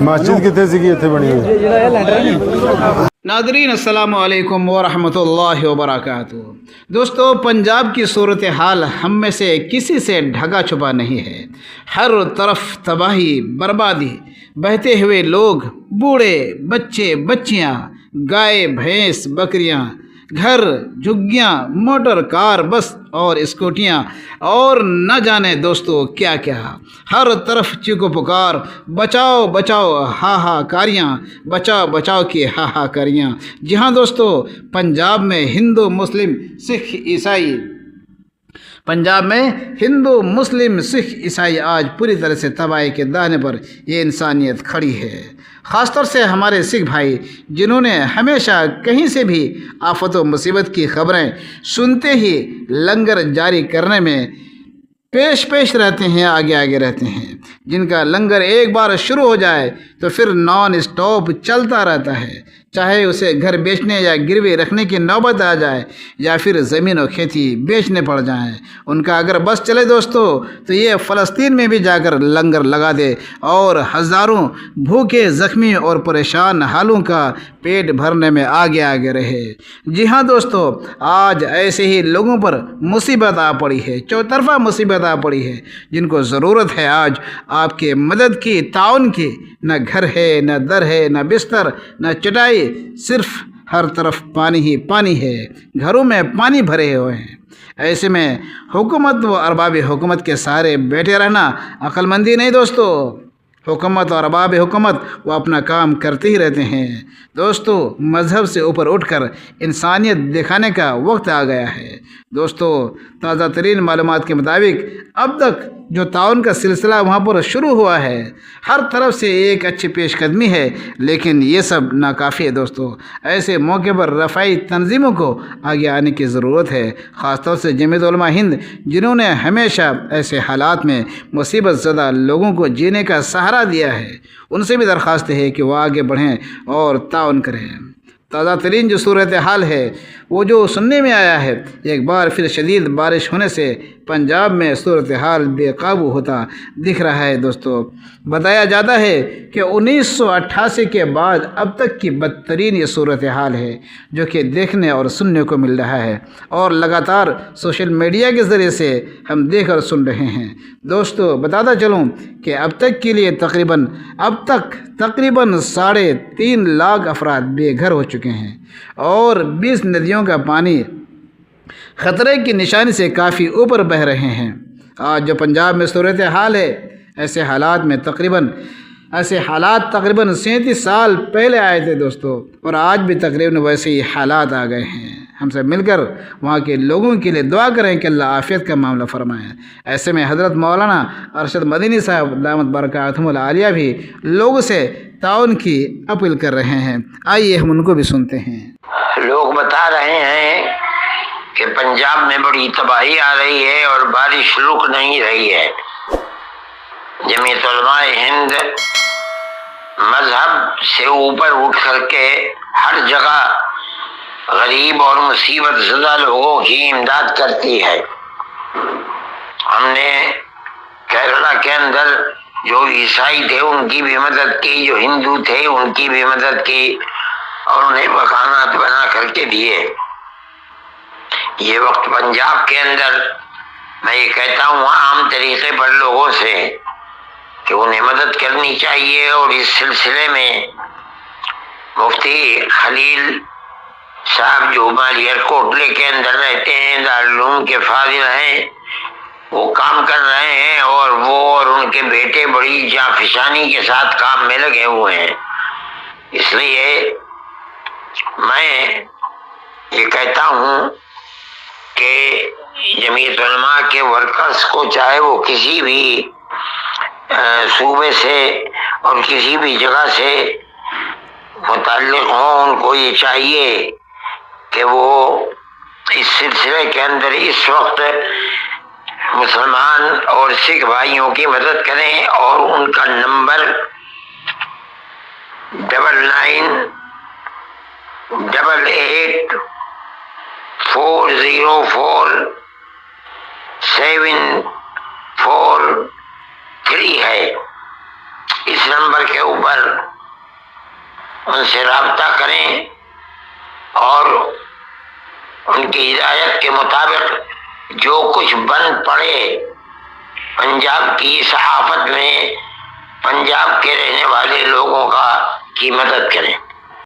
مسجد کتنے سی اتنے بنی ہوئی؟ ناظرین السلام علیکم ورحمۃ اللہ وبرکاتہ۔ دوستو، پنجاب کی صورتحال ہم میں سے کسی سے ڈھکا چھپا نہیں ہے۔ ہر طرف تباہی، بربادی، بہتے ہوئے لوگ، بوڑھے، بچے، بچیاں، گائے، بھینس، بکریاں، گھر، جھگیاں، موٹر کار، بس اور اسکوٹیاں، اور نہ جانے دوستو کیا کیا۔ ہر طرف چیخو پکار، بچاؤ بچاؤ، ہا کاریاں، بچاؤ بچاؤ کی ہا کاریاں۔ جی ہاں دوستو، پنجاب میں ہندو، مسلم، سکھ، عیسائی سکھ، عیسائی آج پوری طرح سے تباہی کے دہانے پر یہ انسانیت کھڑی ہے۔ خاص طور سے ہمارے سکھ بھائی، جنہوں نے ہمیشہ کہیں سے بھی آفت و مصیبت کی خبریں سنتے ہی لنگر جاری کرنے میں پیش رہتے ہیں، آگے رہتے ہیں، جن کا لنگر ایک بار شروع ہو جائے تو پھر نان اسٹاپ چلتا رہتا ہے، چاہے اسے گھر بیچنے یا گروی رکھنے کی نوبت آ جائے یا پھر زمین و کھیتی بیچنے پڑ جائیں۔ ان کا اگر بس چلے دوستو تو یہ فلسطین میں بھی جا کر لنگر لگا دے اور ہزاروں بھوکے، زخمی اور پریشان حالوں کا پیٹ بھرنے میں آگے رہے۔ جی ہاں دوستو، آج ایسے ہی لوگوں پر مصیبت آ پڑی ہے، چوطرفہ مصیبت آ پڑی ہے، جن کو ضرورت ہے آج آپ کے مدد کی، تعاون کی۔ نہ گھر ہے، نہ در ہے، نہ بستر، نہ چٹائی، صرف ہر طرف پانی ہی پانی ہے، گھروں میں پانی بھرے ہوئے ہیں۔ ایسے میں حکومت و ارباب حکومت کے سارے بیٹھے رہنا عقل مندی نہیں دوستو۔ حکومت اور ارباب حکومت وہ اپنا کام کرتے ہی رہتے ہیں۔ دوستو، مذہب سے اوپر اٹھ کر انسانیت دکھانے کا وقت آ گیا ہے۔ دوستو، تازہ ترین معلومات کے مطابق اب تک جو تعاون کا سلسلہ وہاں پر شروع ہوا ہے، ہر طرف سے ایک اچھی پیش قدمی ہے، لیکن یہ سب ناکافی ہے دوستو۔ ایسے موقع پر رفاعی تنظیموں کو آگے آنے کی ضرورت ہے، خاص طور سے جمعیت علماء ہند، جنہوں نے ہمیشہ ایسے حالات میں مصیبت زدہ لوگوں کو جینے کا سہارا دیا ہے۔ ان سے بھی درخواست ہے کہ وہ آگے بڑھیں اور تعاون کریں۔ تازہ ترین جو صورتحال ہے وہ جو سننے میں آیا ہے، ایک بار پھر شدید بارش ہونے سے پنجاب میں صورتحال بے قابو ہوتا دکھ رہا ہے دوستو۔ بتایا جاتا ہے کہ 1988 کے بعد اب تک کی بدترین یہ صورتحال ہے جو کہ دیکھنے اور سننے کو مل رہا ہے، اور لگاتار سوشل میڈیا کے ذریعے سے ہم دیکھ اور سن رہے ہیں۔ دوستو، بتاتا چلوں کہ اب تک کے لیے تقریباً 3.5 لاکھ افراد بے گھر ہو چکے ہیں، اور 20 ندیوں کا پانی خطرے کی نشانی سے کافی اوپر بہہ رہے ہیں۔ آج جو پنجاب میں صورتحال ہے، ایسے حالات تقریباً 37 سال پہلے آئے تھے دوستو، اور آج بھی تقریباً ویسے ہی حالات آ گئے ہیں۔ ہم سب مل کر وہاں کے لوگوں کے لیے دعا کریں کہ اللہ عافیت کا معاملہ فرمائے۔ ایسے میں حضرت مولانا ارشد مدنی صاحب دامت برکاتہم العالیہ بھی لوگوں سے تعاون کی اپیل کر رہے ہیں۔ آئیے ہم ان کو بھی سنتے ہیں۔ لوگ بتا رہے ہیں کہ پنجاب میں بڑی تباہی آ رہی ہے اور بارش رک نہیں رہی ہے۔ جمعیت علماء ہند مذہب سے اوپر اٹھ کر کے ہر جگہ غریب اور مصیبت زدہ لوگوں کی امداد کرتی ہے۔ ہم نے کیرلا کے اندر جو عیسائی تھے ان کی بھی مدد کی، جو ہندو تھے ان کی بھی مدد کی، اور انہیں مکانات بنا کر کے دیے۔ یہ وقت پنجاب کے اندر میں یہ کہتا ہوں عام طریقے پر لوگوں سے کہ انہیں مدد کرنی چاہیے، اور اس سلسلے میں مفتی خلیل صاحب جو مالیار کوٹلے کے اندر رہتے ہیں، دارالعلوم کے فاضل ہیں، وہ کام کر رہے ہیں، اور وہ اور ان کے بیٹے بڑی جانفشانی کے ساتھ کام میں لگے ہوئے ہیں۔ اس لیے میں یہ کہتا ہوں کہ جمعیت علماء کے ورکرز کو، چاہے وہ کسی بھی صوبے سے اور کسی بھی جگہ سے متعلق ہوں، ان کو یہ چاہیے کہ وہ اس سلسلے کے اندر اس وقت مسلمان اور سکھ بھائیوں کی مدد کریں، اور ان کا نمبر 9988404747 بکھری ہے، اس نمبر کے اوپر ان سے رابطہ کریں اور ان کی ہدایت کے مطابق جو کچھ بن پڑے پنجاب کی صحافت میں پنجاب کے رہنے والے لوگوں کی مدد کریں۔